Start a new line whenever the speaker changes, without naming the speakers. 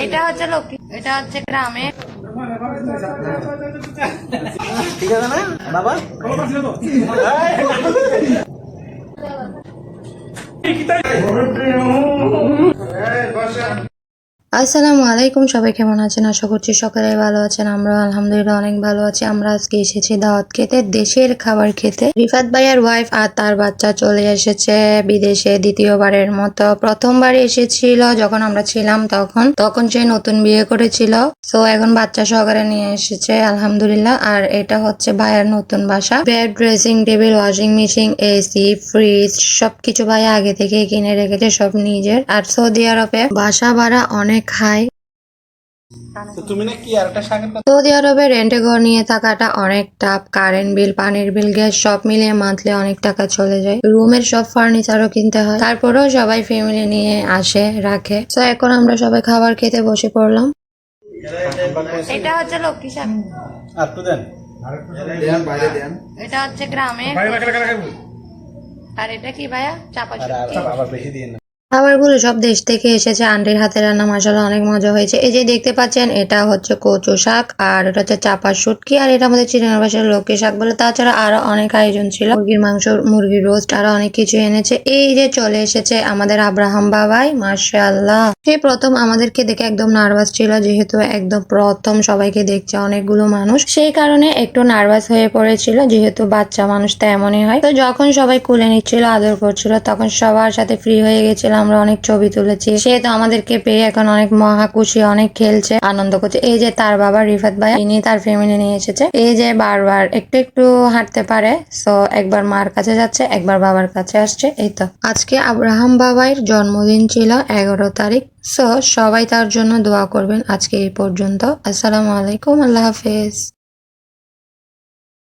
এটা হচ্ছে লক্ষ্মী, এটা হচ্ছে গ্রামে।
ঠিক আছে না বাবা?
আসসালামু আলাইকুম, সবাই কেমন আছেন? আশা করছি সকালে ভালো আছেন। আমরা আলহামদুলিল্লাহ অনেক ভালো আছি। আমরা আজকে এসেছি দাওয়াত খেতে, দেশের খাবার খেতে। রিফাত ভাইয়ার ওয়াইফ আর তার বাচ্চা চলে এসেছে বিদেশে দ্বিতীয়বারের মতো। প্রথমবার এসেছিল যখন আমরা ছিলাম তখন সে নতুন বিয়ে করেছিল। সো এখন বাচ্চা সহকারে নিয়ে এসেছে আলহামদুলিল্লাহ। আর এটা হচ্ছে ভাইয়ার নতুন বাসা। Bed, dressing table, washing machine, AC, fridge সবকিছু ভাইয়া আগে থেকে কিনে রেখেছে, সব নিজের। আর সৌদি আরবে বাসা ভাড়া অনেক হাই। সৌদি আরবে রেন্টে ঘর নিয়ে থাকাটা অনেক টাফ। কারেন্ট বিল, পানির বিল, গ্যাস সব মিলিয়ে মান্থলি অনেক টাকা চলে যায়। রুমের সব ফার্নিচারও কিনতে হয়। তারপরেও সবাই ফ্যামিলি নিয়ে আসে রাখে। তো এখন আমরা সবাই খাবার খেতে বসে পড়লাম।
এটা হচ্ছে লক্ষ্মী শাক, এটা হচ্ছে গ্রামে। আর এটা কি ভাইয়া? চাপা শুটকি।
খাবারগুলো সব দেশ থেকে এসেছে। আন্টির হাতে রান্না মাশাআল্লাহ অনেক মজা হয়েছে। এই যে দেখতে পাচ্ছেন এটা হচ্ছে কচু শাক, আর এটা হচ্ছে চাপা শুটকি, আর এটা আমাদের চিটাগাং ভাষার লক্ষ্মী শাক বলে। তাছাড়া আরো অনেক আয়োজন ছিল, মুরগির মাংস, মুরগির রোস্ট, আরো অনেক কিছু এনেছে। এই যে চলে এসেছে আমাদের আব্রাহাম বাবাই, মাশাআল্লাহ। সে প্রথম আমাদেরকে দেখে একদম নার্ভাস ছিল, যেহেতু একদম প্রথম সবাইকে দেখছে অনেকগুলো মানুষ, সেই কারণে একটু নার্ভাস হয়ে পড়েছিল, যেহেতু বাচ্চা মানুষ তো এমনই হয়। তো যখন সবাই কুলে নিচ্ছিল, আদর করছিল, তখন সবার সাথে ফ্রি হয়ে গেছিল। আমরা অনেক ছবি তুলেছি। সে তো আমাদেরকে পেয়ে এখন অনেক মহা খুশি, অনেক খেলছে, আনন্দ করছে। এই যে তার বাবা রিফাত ভাই, তিনি তার ফ্যামিলি নিয়ে এসেছে। এই যে বারবার একটু একটু হাঁটতে পারে, সো একবার মার কাছে যাচ্ছে, একবার বাবার কাছে আসছে। এই তো আজকে আব্রাহাম বাবাইয়ের জন্মদিন ছিল 11 তারিখ। সো সবাই তার জন্য দোয়া করবেন। আজকে এই পর্যন্ত। আসসালামু আলাইকুম, আল্লাহ হাফেজ।